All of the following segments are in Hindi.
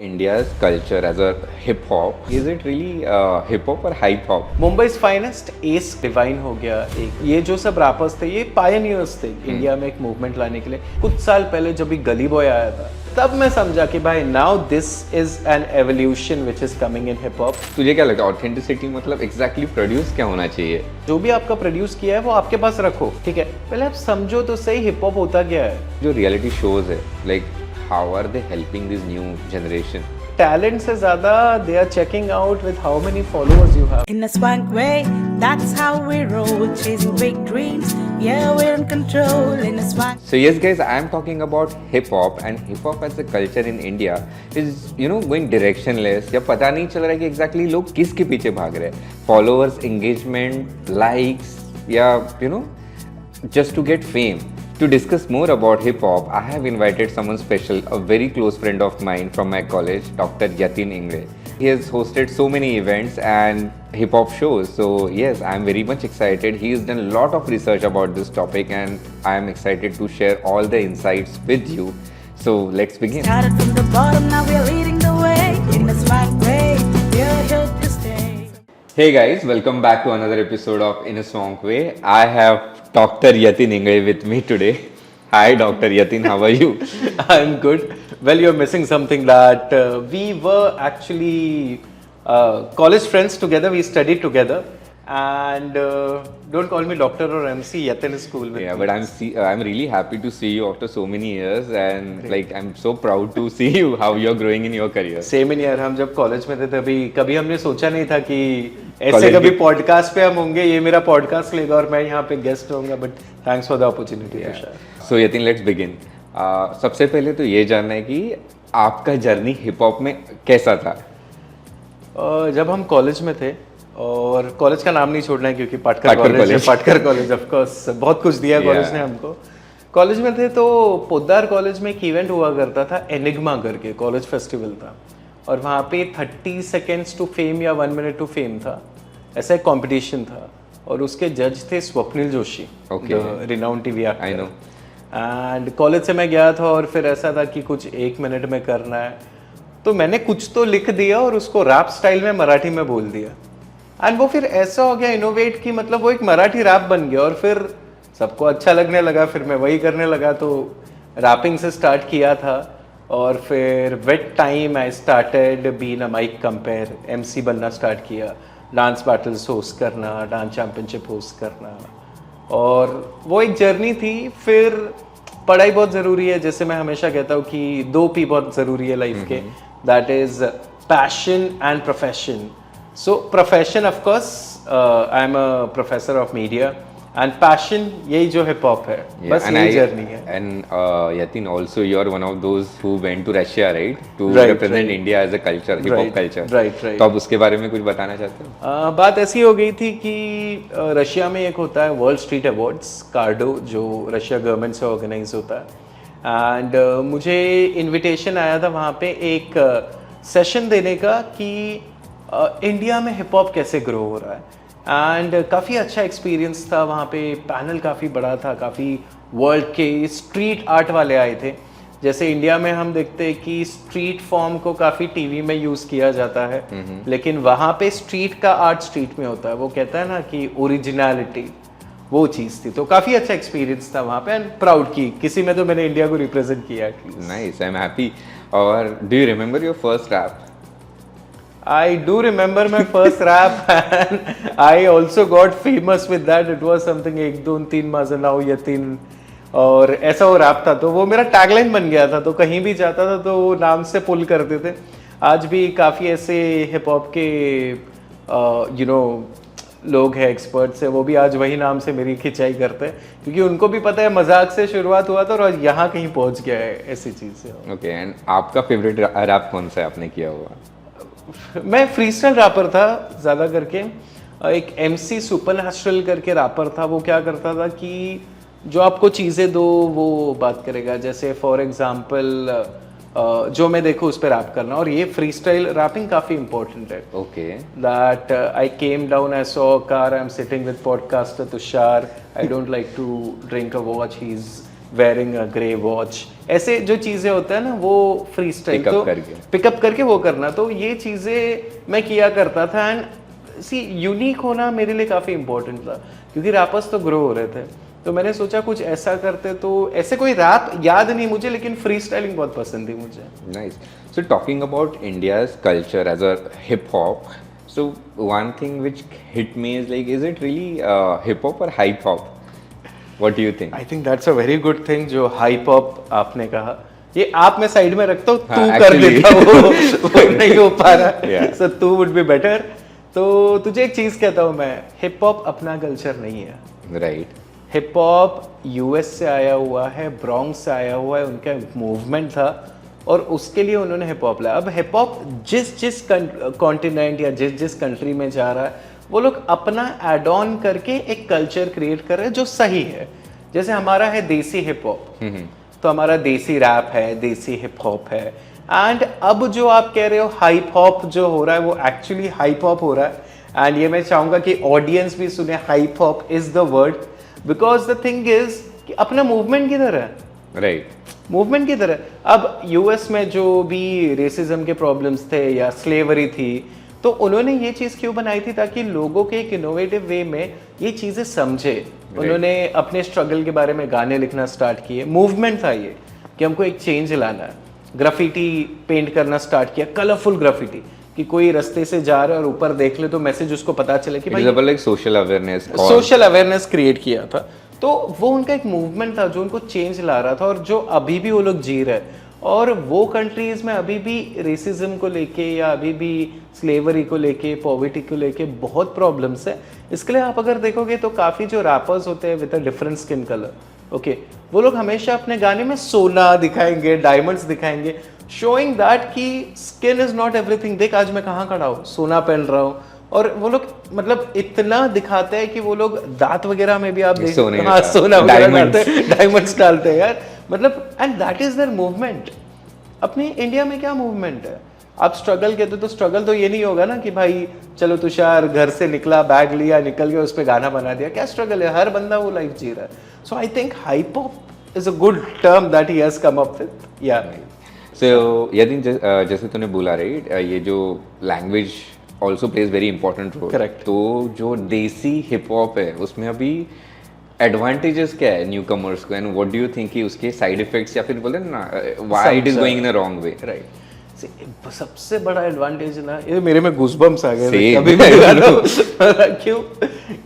India's culture as a hip hop, is it really hip hop or hype hop? मुंबई's finest S divine हो गया एक, ये जो सब रैपर्स थे ये पायनियर्स थे इंडिया में एक मूवमेंट लाने के लिए। कुछ साल पहले जब भी गली बॉय आया था तब मैं समझा कि भाई now this is an evolution which is coming in hip hop. तुझे क्या लगता है ऑथेंटिसिटी मतलब एग्जैक्टली प्रोड्यूस क्या होना चाहिए? जो भी आपका प्रोड्यूस किया है वो आपके पास रखो, ठीक है, पहले आप समझो तो सही हिप हॉप होता क्या है। जो रियलिटी शोज है like how are they helping this new generation? Talent से ज्यादा they are checking out with how many followers you have. In a swank way, that's how we roll, chasing big dreams. Yeah, we're in control in a swank. So yes guys, I am talking about hip hop and hip hop as a culture in India is going directionless. या पता नहीं चल रहा है कि exactly लोग किसके पीछे भाग रहे हैं, followers, engagement, likes या just to get fame. To discuss more about hip hop, I have invited someone special, a very close friend of mine from my college, Dr. Yatin Ingre. He has hosted so many events and hip hop shows. So yes, I am very much excited. He has done a lot of research about this topic and I am excited to share all the insights with you. So let's begin. Started from the bottom, now we're leading the way. In a swank way, we're here to stay. Hey guys, welcome back to another episode of In a Swank Way. I have Dr. Yatin Ingre with me today. Hi Dr. Yatin, how are you? I'm good. Well, you're missing something that we were actually college friends together. We studied together, and don't call me doctor or MC. Yatin is cool with Yeah, me. but I'm really happy to see you after so many years, and like I'm so proud to see you how you're growing in your career. Same in यार, हम जब कॉलेज में थे तभी कभी हमने सोचा नहीं था कि ऐसे College कभी के- पॉडकास्ट पे हम होंगे, ये मेरा पॉडकास्ट लेगा और मैं यहाँ पे गेस्ट होऊंगा, but thanks for the opportunity Tushar. So Yatin, let's begin. सबसे पहले तो ये जानना है कि आपका जर्नी हिप हॉप में कैसा था? जब हम कॉलेज में थे, और कॉलेज का नाम नहीं छोड़ना है क्योंकि पाटकर पाटकर कॉलेज है, college. Patkar college of course बहुत कुछ दिया कॉलेज Yeah. ने हमको। कॉलेज में थे तो पोद्दार कॉलेज में एक इवेंट हुआ करता था, एनिग्मा करके कॉलेज फेस्टिवल था, और वहाँ पे 30 सेकेंड्स टू फेम या 1 मिनट टू फेम था, ऐसा एक कॉम्पिटिशन था, और उसके जज थे Swapnil Joshi, Okay. Renowned TV I actor. know. And college से मैं गया था और फिर ऐसा था कि कुछ 1 मिनट में करना है, तो मैंने कुछ तो लिख दिया और उसको रैप स्टाइल में मराठी में बोल दिया, एंड वो फिर ऐसा हो गया इनोवेट कि मतलब वो एक मराठी रैप बन गया, और फिर सबको अच्छा लगने लगा, फिर मैं वही करने लगा, तो रैपिंग से स्टार्ट किया था, और फिर with time I started being a mic compere, MC बनना स्टार्ट किया, डांस बैटल्स होस्ट करना, डांस चैंपियनशिप होस्ट करना, और वो एक जर्नी थी। फिर पढ़ाई बहुत ज़रूरी है, जैसे मैं हमेशा कहता हूँ कि 2 P बहुत ज़रूरी है लाइफ के, that is passion and profession. So profession of course I am a professor of media, and passion यही जो हिप हॉप है, बस and यही जर्नी है। And Yatin, also you're one of those who went to Russia, right? To Right, represent right. India as a culture, hip hop Right, culture. right, right. तो आप उसके बारे में कुछ बताना चाहते हो? बात ऐसी हो गई थी कि रशिया में एक होता है वर्ल्ड स्ट्रीट अवार्ड्स, कार्डो, जो रशिया गवर्नमेंट से ऑर्गेनाइज होता है, एंड मुझे इनविटेशन आया था वहाँ पे एक सेशन देने का कि इंडिया में हिप हॉप कैसे ग्रो हो रहा है, एंड काफ़ी अच्छा एक्सपीरियंस था वहाँ पे। पैनल काफ़ी बड़ा था, काफ़ी वर्ल्ड के स्ट्रीट आर्ट वाले आए थे। जैसे इंडिया में हम देखते हैं कि स्ट्रीट फॉर्म को काफ़ी टीवी में यूज़ किया जाता है, लेकिन वहाँ पे स्ट्रीट का आर्ट स्ट्रीट में होता है, वो कहता है ना कि ओरिजिनलिटी, वो चीज़ थी। तो काफ़ी अच्छा एक्सपीरियंस था वहाँ पे, एंड प्राउड की किसी में तो मैंने इंडिया को रिप्रेजेंट किया एटलीस्ट। Nice, I'm happy. और do you remember your first rap? I do remember my first rap and I also got famous with that. It was something 1 2 3 माझं नाव यतीन, और ऐसा वो रैप था, तो वो मेरा टैगलाइन बन गया था, तो कहीं भी जाता था तो वो नाम से पुल करते थे। आज भी काफ़ी ऐसे हिप हॉप के लोग हैं, एक्सपर्ट्स हैं, वो भी आज वही नाम से मेरी खिंचाई करते हैं, क्योंकि उनको भी पता है मजाक से शुरुआत हुआ था और आज यहाँ कहीं पहुँच गया है ऐसी चीज़ से। Okay, and आपका फेवरेट रैप कौन सा है आपने किया हुआ? मैं फ्रीस्टाइल रैपर था ज़्यादा करके। एक MC सुपरनैचुरल करके रैपर था, वो क्या करता था कि जो आपको चीज़ें दो वो बात करेगा, जैसे फॉर एग्जांपल जो मैं देखूँ उस पर रैप करना, और ये फ्रीस्टाइल रैपिंग काफ़ी इंपॉर्टेंट है। Okay. That I came down, I saw a car, I'm sitting with podcaster Tushar, I don't like to drink or watch, he's wearing a grey watch, ऐसे जो चीज़ें होता है ना वो फ्री स्टाइल Pick up तो करके। पिकअप करके वो करना, तो ये चीज़ें मैं किया करता था। एंड सी यूनिक होना मेरे लिए काफ़ी इंपॉर्टेंट था क्योंकि रैपर्स तो ग्रो हो रहे थे, तो मैंने सोचा कुछ ऐसा करते। तो ऐसे कोई रैप याद नहीं मुझे, लेकिन फ्री स्टाइलिंग बहुत पसंद थी मुझे। Nice. So talking about India's culture as a hip hop, so one thing which hit me is like, is it really hip hop or hype hop? What do you think? I think that's a very good thing जो हाइप हॉप आपने कहा। ये आप मैं साइड में रखता हूँ, तू हाँ, कर actually. देता वो नहीं हो पा रहा, Yeah. सो तू वुड बी बेटर। तो तुझे एक चीज कहता हूँ मैं, हिप हॉप अपना कल्चर नहीं है। Right. हिप हॉप यूएस से आया हुआ है, ब्रॉन्क्स से आया हुआ है, उनका मूवमेंट था और उसके लिए उन्होंने हिप हॉप लाया। अब हिप हॉप जिस जिस कॉन्टिनेंट या जिस जिस कंट्री में जा रहा है, वो लोग अपना एड ऑन करके एक कल्चर क्रिएट कर रहे हैं जो सही है। जैसे हमारा है देसी हिप हॉप, तो हमारा देसी रैप है, देसी हिप हॉप है। एंड अब जो आप कह रहे हो हाइप हॉप जो हो रहा है, वो एक्चुअली हाइप हॉप हो रहा है। एंड ये मैं चाहूंगा कि ऑडियंस भी सुने, hype hop is the word, because the thing is कि अपना मूवमेंट किधर है, Right. मूवमेंट की तरह। अब यूएस में जो भी रेसिज्म के प्रॉब्लम्स थे या स्लेवरी थी, तो उन्होंने ये चीज़ क्यों बनाई थी, ताकि लोगों के एक इनोवेटिव वे में ये चीज़ें समझे। उन्होंने अपने स्ट्रगल के बारे में गाने लिखना स्टार्ट किए, मूवमेंट था ये कि हमको एक चेंज लाना है। ग्राफिटी पेंट करना स्टार्ट किया, कलरफुल ग्राफिटी, कि कोई रास्ते से जा रहा है और ऊपर देख ले तो मैसेज उसको पता चले कि It भाई is about like social awareness. cause. Social awareness create किया था। तो वो उनका एक मूवमेंट था जो उनको चेंज ला रहा था, और जो अभी भी वो लोग जी रहे हैं। और वो कंट्रीज में अभी भी रेसिज्म को लेके या अभी भी स्लेवरी को लेके, पॉवर्टी को लेके बहुत प्रॉब्लम्स है। इसके लिए आप अगर देखोगे तो काफ़ी जो रैपर्स होते हैं with a different skin colour, okay, वो लोग हमेशा अपने गाने में सोना दिखाएंगे, डायमंड्स दिखाएंगे, शोइंग दैट कि स्किन इज नॉट एवरीथिंग। देख आज मैं कहाँ खड़ा हूँ, सोना पहन रहा हूँ। और वो लोग मतलब इतना दिखाते हैं कि वो लोग दांत वगैरह में भी आप देख, हाँ सोना वगैरह डालते हैं, डायमंड्स डालते हैं यार, मतलब। And that is there movement. अपने इंडिया में क्या मूवमेंट है? आप स्ट्रगल कहते तो स्ट्रगल तो ये नहीं होगा ना कि भाई चलो तुषार घर से निकला, बैग लिया, निकल गया, उस पर गाना बना दिया। क्या स्ट्रगल है? हर बंदा वो लाइफ जी रहा है। So I think hype hop is a good term that he has come up with. या So यदि जैसे तूने बोला राइट, ये जो language also plays very important role. Correct. तो जो देसी हिप हॉप है उसमें अभी एडवांटेजेस क्या है न्यू कमर्स को, and what do you think कि उसके साइड इफेक्ट्स या फिर बोले ना why it is going in a wrong way? Right. सबसे बड़ा एडवांटेज ना, ये मेरे में गूज़बम्स आ गए Same. अभी भी दिखा रहा हूं। क्यों?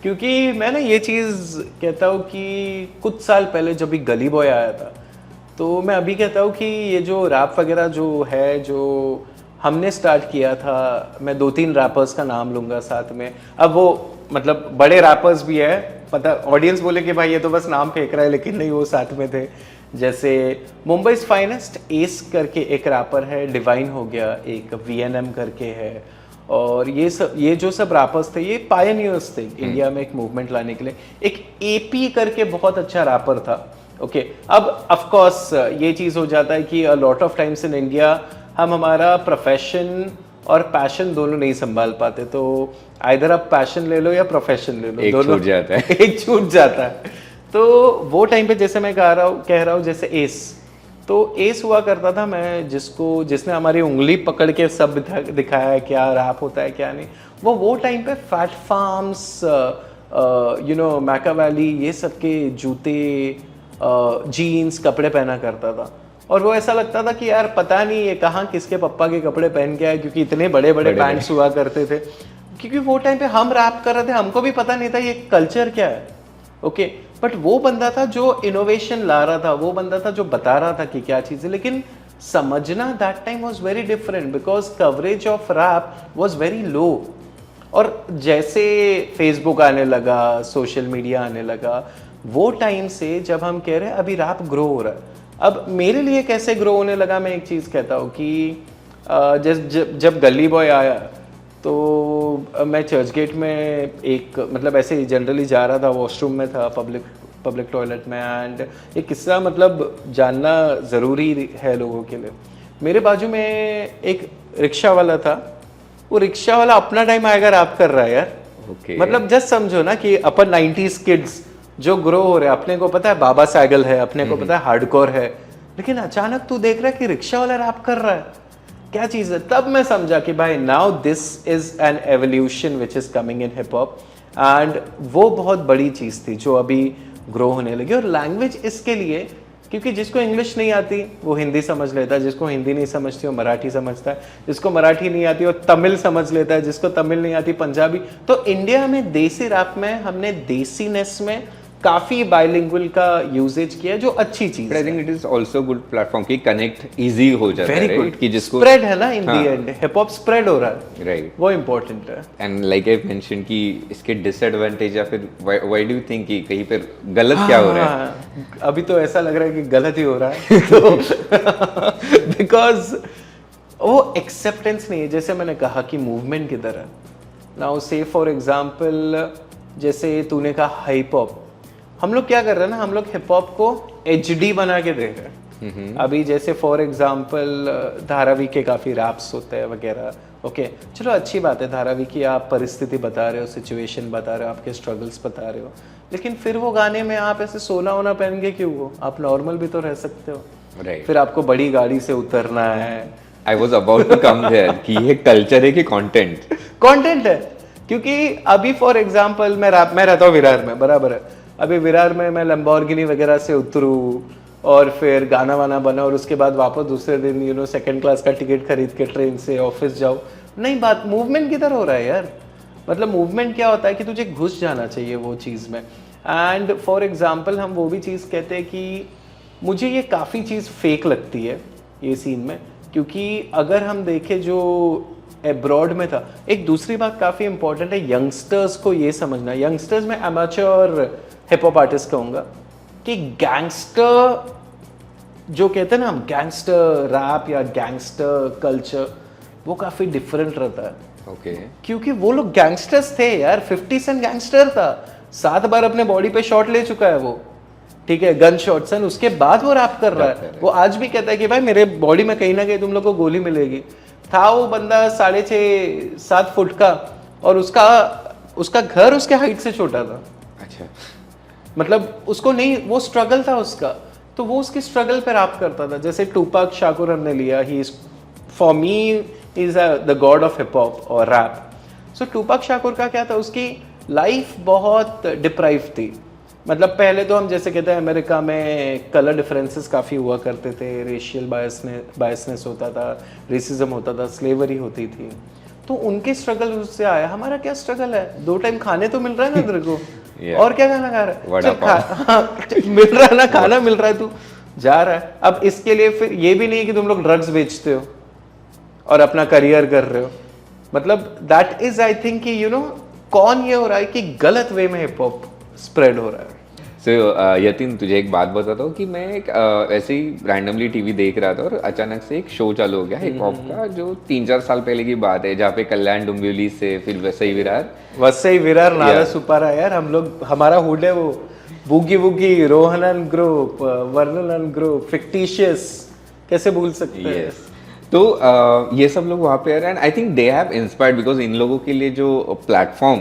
क्योंकि मैं ना ये चीज़ कहता हूँ कि कुछ साल पहले जब भी गली बॉय आया था, तो मैं अभी कहता हूँ कि ये जो रैप वगैरह जो है, जो हमने स्टार्ट किया था, मैं 2-3 रैपर्स का नाम लूँगा साथ में। अब वो मतलब बड़े रैपर्स भी है, पता ऑडियंस बोले कि भाई ये तो बस नाम फेंक रहा है, लेकिन नहीं, वो साथ में थे। जैसे मुंबई फाइनेस्ट एस करके एक रैपर है, डिवाइन हो गया, एक VNM करके है, और ये जो सब रैपर्स थे ये पायनियर्स थे इंडिया में एक मूवमेंट लाने के लिए। एक AP करके बहुत अच्छा रैपर था, ओके। अब ऑफ कोर्स ये चीज़ हो जाता है कि अ lot of times in India हम हमारा प्रोफेशन और पैशन दोनों नहीं संभाल पाते, तो आइदर आप पैशन ले लो या प्रोफेशन ले लो, एक दोनों छूट जाता है। एक छूट जाता है। तो वो टाइम पे जैसे मैं कह रहा हूँ जैसे एस, तो एस हुआ करता था, मैं जिसने हमारी उंगली पकड़ के सब दिखाया है क्या रैप होता है क्या नहीं। वो टाइम पे फैट फार्म्स, मैकावैली, ये सब के जूते, जीन्स, कपड़े पहना करता था। और वो ऐसा लगता था कि यार पता नहीं ये कहाँ किसके पप्पा के कपड़े पहन के आए, क्योंकि इतने बड़े बड़े पैंट्स हुआ करते थे। क्योंकि वो टाइम पे हम रैप कर रहे थे, हमको भी पता नहीं था ये कल्चर क्या है, ओके। बट वो बंदा था जो इनोवेशन ला रहा था, वो बंदा था जो बता रहा था कि क्या चीज़ है। लेकिन समझना that time was very different, because coverage of rap was very low. और जैसे फेसबुक आने लगा, सोशल मीडिया आने लगा, वो टाइम से जब हम कह रहे हैं अभी रैप ग्रो हो रहा है। अब मेरे लिए कैसे ग्रो होने लगा, मैं एक चीज़ कहता हूँ कि जब गली बॉय आया, तो मैं चर्च गेट में एक मतलब ऐसे ही जनरली जा रहा था, वॉशरूम में था, पब्लिक टॉयलेट में। एंड एक किस्सा मतलब जानना ज़रूरी है लोगों के लिए। मेरे बाजू में एक रिक्शा वाला था, वो रिक्शा वाला अपना टाइम आएगा रैप कर रहा है यार, Okay. मतलब जस्ट समझो ना कि अपन 90s किड्स जो ग्रो हो रहे हैं, अपने को पता है बाबा सैगल है, अपने को पता है हार्डकोर है, लेकिन अचानक तू देख रहा है कि रिक्शा वाला रैप कर रहा है, क्या चीज है। तब मैं समझा कि भाई now this is an evolution which is coming in hip hop, and वो बहुत बड़ी चीज थी जो अभी ग्रो होने लगी। और लैंग्वेज इसके लिए, क्योंकि जिसको इंग्लिश नहीं आती वो हिंदी समझ लेता है, जिसको हिंदी नहीं समझती वो मराठी समझता है, जिसको मराठी नहीं आती वो तमिल समझ लेता है, जिसको तमिल नहीं आती पंजाबी। तो इंडिया में देसी रैप में हमने देसीनेस में काफी बाइलिंगुअल का यूजेज किया, जो अच्छी चीज आई है। Think it is also good platform कि कनेक्ट इजी हो जाता है, वेरी गुड, right? कि जिसको स्प्रेड है ना इन दी हाँ। एंड, हिप हॉप स्प्रेड हो रहा है, राइट। वो इम्पोर्टेंट है। एंड लाइक आई मेंशन कि इसके डिसएडवांटेज या फिर व्हाई डू यू थिंक कि कहीं पर गलत क्या हो रहा है? हाँ, अभी तो ऐसा लग रहा है कि गलत ही हो रहा है तो बिकॉज वो एक्सेप्टेंस नहीं है, जैसे मैंने कहा कि मूवमेंट की तरह। नाउ से फॉर एग्जांपल, जैसे तूने कहा हिप हॉप, हम लोग क्या कर रहे हैं ना, हम लोग हिप हॉप को HD बना के दे रहे हैं। अभी जैसे फॉर एग्जांपल धारावी के काफ़ी रैप्स होते हैं वगैरह, ओके चलो अच्छी बात है, धारावी की आप परिस्थिति बता रहे हो, सिचुएशन बता रहे हो, आपके स्ट्रगल्स बता रहे हो, लेकिन फिर वो गाने में आप ऐसे सोना वोना पहन के क्यों हो? आप नॉर्मल भी तो रह सकते हो। राइट। फिर आपको बड़ी गाड़ी से उतरना है, I was about to come there कि ये कल्चर है कि कंटेंट? कंटेंट है। क्योंकि अभी फॉर एग्जांपल मैं रहता हूँ विरार में, बराबर है, अभी विरार में मैं लंबोर्गिनी वगैरह से उतरूँ और फिर गाना वाना बना और उसके बाद वापस दूसरे दिन सेकंड क्लास का टिकट खरीद के ट्रेन से ऑफिस जाओ, नहीं, बात मूवमेंट किधर हो रहा है यार। मतलब मूवमेंट क्या होता है कि तुझे घुस जाना चाहिए वो चीज़ में। एंड फॉर एग्जांपल हम वो भी चीज़ कहते हैं कि मुझे ये काफ़ी चीज़ फेक लगती है ये सीन में, क्योंकि अगर हम देखें जो एब्रॉड में था, एक दूसरी बात काफ़ी इंपॉर्टेंट है यंगस्टर्स को ये समझना, यंगस्टर्स में अमेच्योर हिप हॉप आर्टिस्ट कहूँगा कि गैंगस्टर जो कहते हैं ना हम, गैंगस्टर रैप या गैंगस्टर कल्चर, वो काफ़ी डिफरेंट रहता है। ओके। क्योंकि वो लोग गैंगस्टर्स थे यार, 50 सेंट गैंगस्टर था, 7 बार अपने बॉडी पे शॉट ले चुका है वो, ठीक है, गन शॉट्स, एंड उसके बाद वो रैप कर रहा है। वो आज भी कहता है कि भाई मेरे बॉडी में कहीं ना कहीं तुम लोग को गोली मिलेगी। था वो बंदा 6.5-7 फुट का, और उसका घर उसके हाइट से छोटा था। अच्छा। मतलब उसको नहीं, वो स्ट्रगल था उसका, तो वो उसकी स्ट्रगल पे रैप करता था। जैसे टूपाक शाकुर हमने लिया, he is for me is the God of hip hop और रैप। सो टूपाक शाकुर का क्या था, उसकी लाइफ बहुत डिप्राइव थी। मतलब पहले तो हम जैसे कहते हैं अमेरिका में कलर डिफरेंसेस काफ़ी हुआ करते थे, रेशियल बायसनेस होता था, रेसिज्म होता था, स्लेवरी होती थी, तो उनके स्ट्रगल उससे आया। हमारा क्या स्ट्रगल है, 2 टाइम खाने तो मिल रहा है ना तेरे को Yeah. और क्या खाना खा रहा है, वड़ा चल खा मिल रहा है ना, खाना मिल रहा है, तू जा रहा है। अब इसके लिए फिर ये भी नहीं है कि तुम लोग ड्रग्स बेचते हो और अपना करियर कर रहे हो। मतलब दैट इज आई थिंक कि कौन ये हो रहा है कि गलत वे में हिप हॉप स्प्रेड हो रहा है। सो यतीन, तुझे एक बात बताता हूँ कि मैं एक ऐसे ही रैंडमली टीवी देख रहा था और अचानक से एक शो चालू हो गया हिप हॉप का, जो 3-4 साल पहले की बात है, जहाँ पे कल्याण डोंबिवली से फिर वसई विरार नाला सुपारा यार, हम लोग, हमारा हुड है वो, बूगी वूगी, रोहनन ग्रुप, वर्नलन ग्रुप, फिक्टिशियस, कैसे भूल सकते हैं। यस। तो ये सब लोग वहाँ पे आ रहे हैं, and I think they have inspired, because in लोगों के लिए जो प्लेटफॉर्म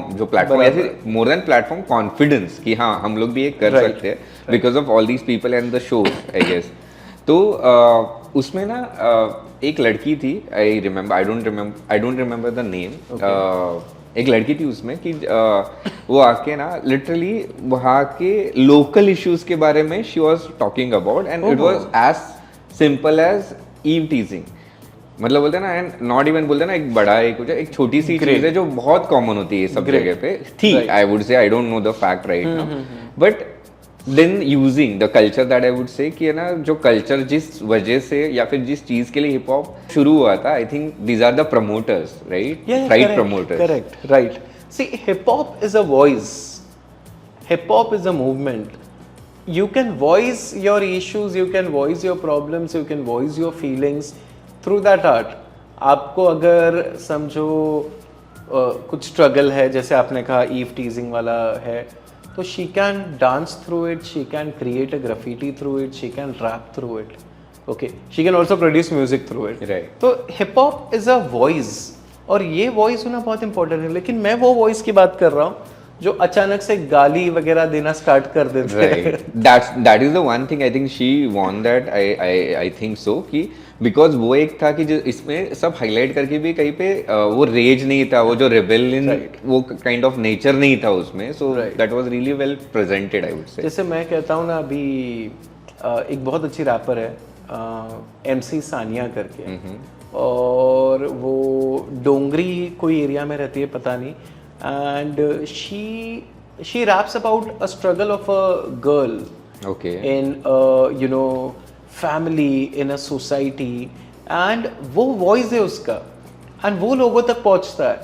या फिर मोर देन प्लेटफॉर्म, कॉन्फिडेंस कि हाँ हम लोग भी ये कर सकते हैं, because of all these people and the show I guess. तो उसमें ना एक लड़की थी, I don't remember the name, एक लड़की थी उसमें कि वो आके ना लिटरली वहाँ के लोकल इश्यूज के बारे में she was talking about, and it was as simple as eve teasing. मतलब बोलते हैं ना, एंड नॉट इवन बोलते हैं ना, एक बड़ा एक छोटी सी चीज है जो बहुत कॉमन होती है सब जगह पे थी। I would say, I don't know the fact right now, but then using the culture that I would say कि है ना, जो कल्चर जिस वजह से या फिर जिस चीज के लिए हिप हॉप शुरू हुआ था, I think these are the promoters, right? Right promoters, correct, right. See, hip hop is a voice, hip hop is a movement. You can voice your issues, you can voice your problems, you can voice your feelings through that art. आपको अगर समझो कुछ स्ट्रगल है, जैसे आपने कहा ईव टीजिंग वाला है, तो she can dance through it, she can create a graffiti through it, she can rap through it, okay, she can also produce music through it, right? तो hip hop is a voice, और ये voice होना बहुत important है। लेकिन मैं वो voice की बात कर रहा हूँ जो अचानक से गाली वगैरह देना स्टार्ट कर देते हैं। Right. That is the one thing I think she won that I think so कि because वो एक था कि जो इसमें सब हाईलाइट करके भी कहीं पे वो रेज नहीं था, वो जो रेबेलियन वो काइंड ऑफ नेचर नहीं था उसमें, so that was really well presented I would say. जैसे मैं कहता हूँ ना, अभी एक बहुत अच्छी रैपर है MC सानिया करके, और वो डोंगरी कोई एरिया में रहती है पता नहीं, and she raps about a struggle of a girl Okay. in a, you know, family, in a society, and वो वॉइस है उसका, and वो लोगों तक पहुंचता है,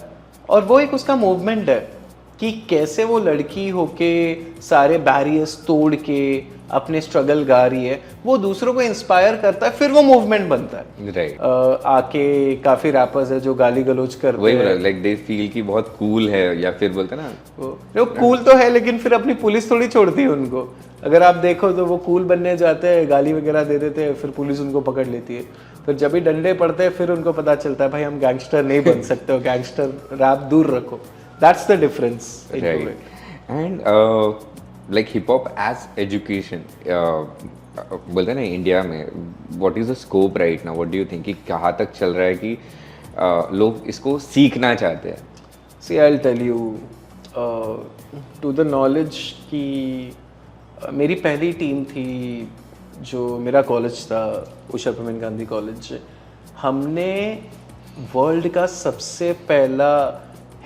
और वो एक उसका मूवमेंट है कि कैसे वो लड़की होके सारे बैरियर्स तोड़ के अपने स्ट्रगल गा रही है, वो दूसरों को इंस्पायर करता है, फिर वो मूवमेंट बनता है। Right. आके काफी रैपर्स है जो गाली गलौज करते वही हैं, लाइक दे फील कि बहुत कूल है, या फिर बोलते हैं ना वो कूल तो है, लेकिन फिर अपनी पुलिस थोड़ी छोड़ती है उनको। अगर आप देखो तो वो कूल बनने जाते हैं, गाली वगैरह दे देते हैं, फिर पुलिस उनको पकड़ लेती है, फिर जब भी डंडे पड़ते हैं फिर उनको पता चलता है भाई हम गैंगस्टर नहीं बन सकते हो, गैंगस्टर रैप दूर रखो। That's the difference. And like hip hop as education बोलते हैं ना इंडिया में, what is the scope right now, what do you think कि कहाँ तक चल रहा है कि लोग इसको सीखना चाहते हैं? See I will tell you to the knowledge कि मेरी पहली टीम थी जो मेरा कॉलेज था, उषा प्रवीण गांधी कॉलेज, हमने वर्ल्ड का सबसे पहला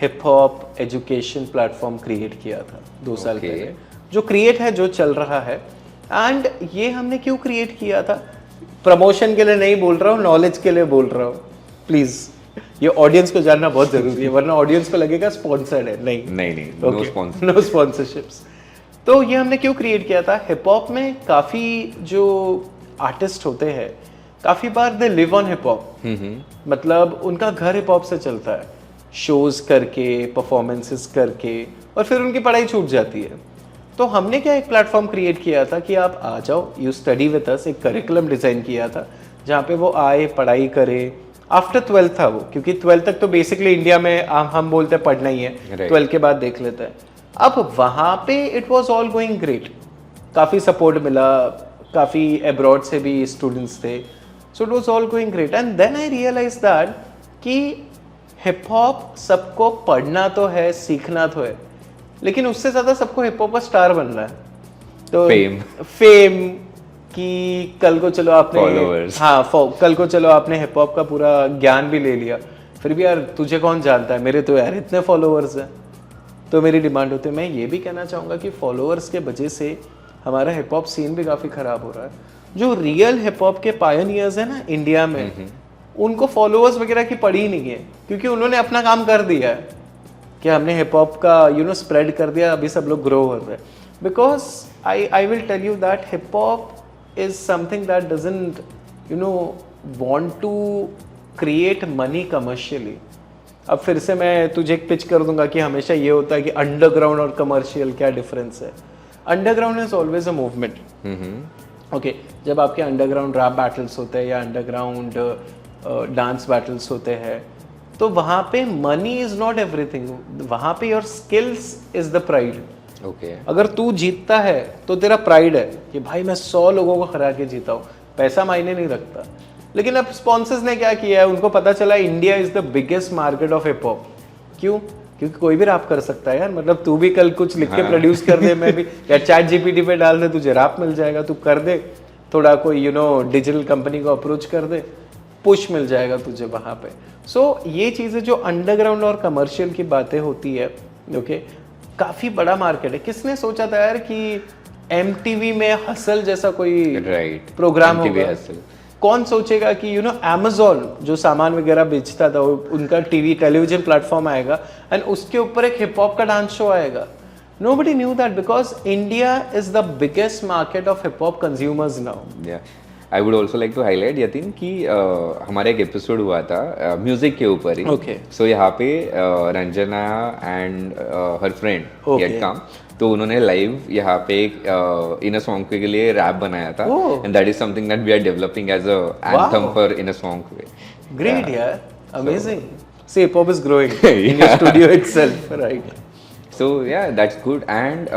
hip hop education platform create किया था 2 साल पहले, जो क्रिएट है, जो चल रहा है। एंड ये हमने क्यों क्रिएट किया था, प्रमोशन के लिए नहीं बोल रहा हूँ, नॉलेज के लिए बोल रहा हूँ, प्लीज ये ऑडियंस को जानना बहुत जरूरी है, वरना ऑडियंस को लगेगा स्पॉन्सर्ड है। नहीं, नो स्पॉन्सरशिप्स। तो ये हमने क्यों क्रिएट किया था, हिप हॉप में काफी जो आर्टिस्ट होते हैं, काफी बार they live on hip hop, मतलब उनका घर हिप हॉप से चलता है, शोज करके, परफॉर्मेंसेस करके, और फिर उनकी पढ़ाई छूट जाती है। तो हमने क्या एक प्लेटफॉर्म क्रिएट किया था कि आप आ जाओ, यू स्टडी विद अस, एक करिकुलम डिजाइन किया था जहाँ पे वो आए, पढ़ाई करे। आफ्टर 12th था वो, क्योंकि 12th तक तो बेसिकली इंडिया में हम बोलते हैं पढ़ना ही है, 12th के बाद देख लेते हैं। अब वहाँ पे it was all going great, काफ़ी सपोर्ट मिला, काफ़ी अब्रॉड से भी स्टूडेंट्स थे, so it was all going great. And then I realise that कि हिप हॉप सबको पढ़ना तो है, सीखना तो है, लेकिन उससे ज़्यादा सबको हिप हॉप का स्टार बनना है। तो फेम कि कल को चलो आपने कल को चलो आपने हिप हॉप का पूरा ज्ञान भी ले लिया, फिर भी यार तुझे कौन जानता है, मेरे तो यार इतने फॉलोअर्स हैं, तो मेरी डिमांड होती है। मैं ये भी कहना चाहूँगा कि फॉलोअर्स के वजह से हमारा हिप हॉप सीन भी काफ़ी ख़राब हो रहा है। जो रियल हिप हॉप के पायनियर्स हैं ना इंडिया में, उनको फॉलोअर्स वगैरह की पड़ी नहीं है, क्योंकि उन्होंने अपना काम कर दिया है कि हमने हिप हॉप का स्प्रेड कर दिया, अभी सब लोग ग्रो हो रहे हैं। Because I will tell you that hip hop is something that doesn't want to create money commercially। अब फिर से मैं तुझे एक पिच कर दूंगा कि हमेशा ये होता है कि अंडरग्राउंड और कमर्शियल क्या डिफरेंस है। Underground is always a movement. Okay, जब आपके अंडरग्राउंड रैप बैटल्स होते हैं या अंडरग्राउंड डांस बैटल्स होते हैं, तो वहाँ पे मनी इज नॉट एवरीथिंग, वहाँ पे your skills is the pride. अगर तू जीतता है तो तेरा प्राइड है कि भाई मैं 100 लोगों को हरा के जीता हूँ, पैसा मायने नहीं रखता। लेकिन अब स्पॉन्सर्स ने क्या किया है, उनको पता चला India is the biggest market of hip hop. क्यों? क्योंकि कोई भी रैप कर सकता है यार, मतलब तू भी कल कुछ लिख के प्रोड्यूस कर दे, मैं भी, या चैट जीपीटी पे डाल दे, तुझे रैप मिल जाएगा, तू कर दे, थोड़ा कोई डिजिटल कंपनी को अप्रोच कर दे, पुश मिल जाएगा तुझे वहाँ पे। सो ये चीज़ें जो अंडरग्राउंड और कमर्शियल की बातें होती है, ओके, काफी बड़ा मार्केट है। किसने सोचा था यार कि MTV में हसल जैसा कोई प्रोग्राम होगा? कौन सोचेगा कि Amazon जो सामान वगैरह बेचता था, उनका टेलीविजन प्लेटफॉर्म आएगा एंड उसके ऊपर एक हिप हॉप का डांस शो आएगा? Nobody knew that because India is the biggest market of hip hop consumers now. Yeah. I would also like to highlight Yatin कि हमारा एक एपिसोड हुआ था म्यूजिक के ऊपर ही। Okay. So यहाँ पे Ranjana and her friend gate काम, तो उन्होंने लाइव यहाँ पे एक इन अ सॉन्ग के लिए रैप बनाया था, and that is something that we are developing as a anthem for in a song way. Great, yeah, amazing. See, hip hop is growing in your studio itself, right? So yeah that's good and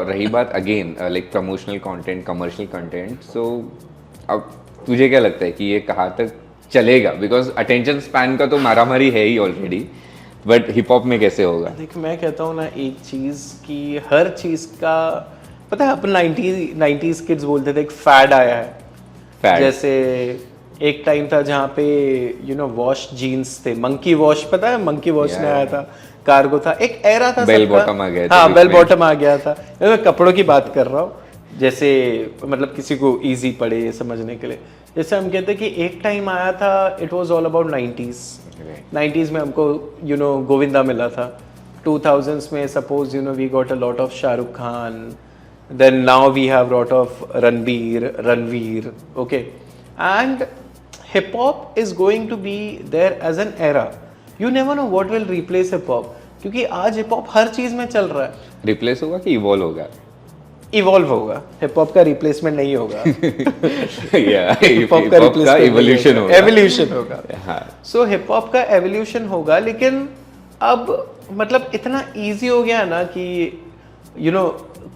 रही बात again like promotional content, commercial content, so अब तुझे क्या लगता है कि ये कहाँ तक चलेगा? बिकॉज अटेंशन स्पैन का तो मारामारी है ही ऑलरेडी, बट हिप हॉप में कैसे होगा? देख मैं कहता हूँ ना एक चीज़ कि हर चीज़ का पता है, अपन 90s किड्स बोलते थे एक फैड आया है। Fad. जैसे एक टाइम था जहाँ पे वॉश जीन्स थे, मंकी वॉश, पता है मंकी वॉश ने आया था, कार्गो था, एक एरा था बेल सबका। बॉटम आ गया था हाँ बीच बेल में। बॉटम आ गया था। मैं कपड़ों की बात कर रहा हूँ, जैसे मतलब किसी को इजी पड़े समझने के लिए। जैसे हम कहते हैं कि एक टाइम आया था, it was all about 90s में हमको गोविंदा मिला था। 2000s में suppose we got a lot of Shahrukh Khan, then now we have lot of Ranveer, okay, and hip hop is going to be there as an era. You never know what will replace hip hop, क्योंकि आज hip hop हर चीज में चल रहा है। रिप्लेस होगा कि इवॉल्व होगा? इवॉल्व होगा, हिप हॉप का रिप्लेसमेंट नहीं होगा। हिप हॉप का इवोल्यूशन होगा। एवोल्यूशन होगा। हाँ। सो हिप हॉप का एवोल्यूशन होगा, लेकिन अब मतलब इतना इजी हो गया ना कि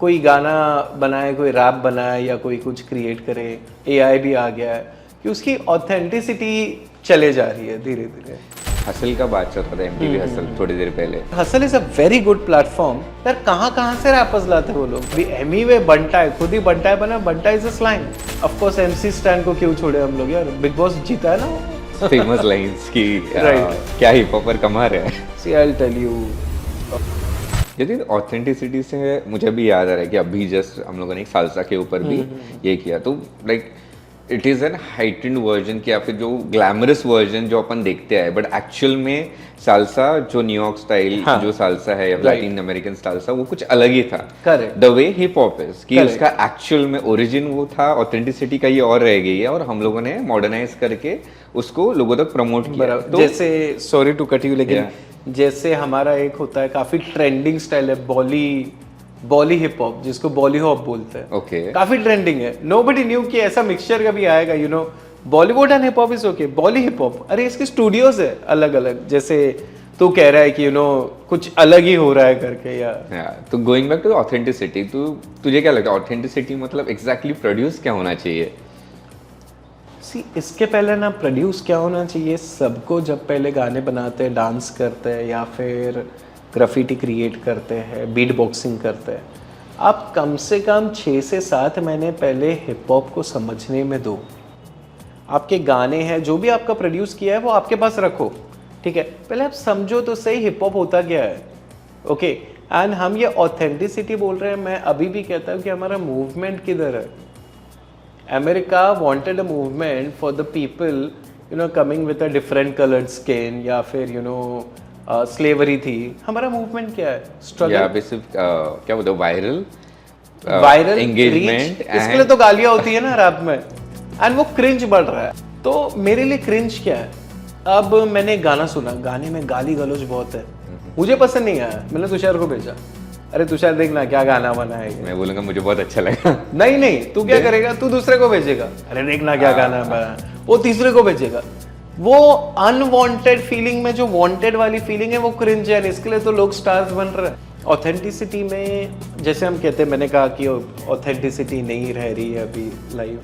कोई गाना बनाए, कोई रैप बनाए या कोई कुछ क्रिएट करे, एआई भी आ गया है कि उसकी ऑथेंटिसिटी चले जा रही है धीरे धीरे। हसल का बात चल रहा था, एमटीवी हसल थोड़ी देर पहले। Hustle is a very good platform यार। कहाँ से रैपर्स लाते वो लोग भी? एमी वे बंटा है, खुद ही बंटा है बना, बंटा is a slang. Of course MC Stan को क्यों छोड़े हम लोग यार, बिग बॉस जीता है ना। फेमस लाइंस की Right. क्या हिप हॉपर कमा रहे हैं। See I will tell you, यदि ऑथेंटिसिटी से मुझे भी याद आ रहा है कि अभी जस्ट हम लोगों ने एक सालसा के ऊपर भी ये किया, तो like it is an heightened version कि या फिर जो ग्लैमरस वर्जन जो अपन देखते हैं, बट एक्चुअल में सालसा जो न्यूयॉर्क स्टाइल जो सालसा है या लैटिन अमेरिकन सालसा, वो कुछ अलग ही था। Correct. The way hip hop is कि उसका एक्चुअल में ओरिजिन वो था, ऑथेंटिसिटी का ये और रह गई है, और हम लोगों ने मॉडर्नाइज करके उसको लोगों तक प्रमोट किया। तो जैसे सॉरी टू कट यू, लेकिन जैसे हमारा एक होता है काफी ट्रेंडिंग स्टाइल है बॉली हिप हॉप, जिसको बॉली हॉप बोलते हैं। ओके, काफी ट्रेंडिंग है। नोबडी न्यू कि ऐसा मिक्सचर कभी आएगा, Bollywood and hip hop is okay. Bolly hip hop, अरे इसके स्टूडियोज है अलग अलग, जैसे तू कह रहा है कि कुछ अलग ही हो रहा है करके या तो गोइंग बैक टू ऑथेंटिसिटी, तो तुझे क्या लगता है ऑथेंटिसिटी मतलब एग्जैक्टली प्रोड्यूस क्या होना चाहिए? इसके पहले ना प्रोड्यूस क्या होना चाहिए, सबको जब पहले गाने बनाते हैं, डांस करते हैं या फिर ग्राफिटी क्रिएट करते हैं, बीट बॉक्सिंग करते हैं, आप कम से कम 6 से 7 महीने पहले हिप हॉप को समझने में दो। आपके गाने हैं, जो भी आपका प्रोड्यूस किया है वो आपके पास रखो, ठीक है, पहले आप समझो तो सही हिप हॉप होता क्या है। ओके, एंड हम ये ऑथेंटिसिटी बोल रहे हैं, मैं अभी भी कहता हूँ कि हमारा मूवमेंट किधर है। America wanted a movement for the people, coming with a different colored skin, या फिर slavery थी। हमारा movement क्या है? Struggle। या फिर सिर्फ क्या बोलते हैं, वायरल एंगेजमेंट। इसके लिए तो गालियाँ होती है ना रैप में, एंड वो क्रिंज बढ़ रहा है। तो मेरे लिए क्रिंज क्या है? अब मैंने गाना सुना, गाने में गाली गलौज बहुत है, मुझे पसंद नहीं आया, मैंने तुषार को भेजा, अरे तुषार देखना क्या गाना बना है। मैं बोलूंगा मुझे बहुत अच्छा लगा। नहीं, तू क्या करेगा, तू दूसरे को भेजेगा, अरे देखना क्या गाना बना, वो तीसरे को भेजेगा। वो अनवांटेड फीलिंग में जो वांटेड वाली फीलिंग है वो क्रिंज है, इसके लिए तो लोग स्टार्स बन रहे हैं। ऑथेंटिसिटी में जैसे हम कहते हैं, मैंने कहा कि ऑथेंटिसिटी नहीं रह रही है अभी लाइव।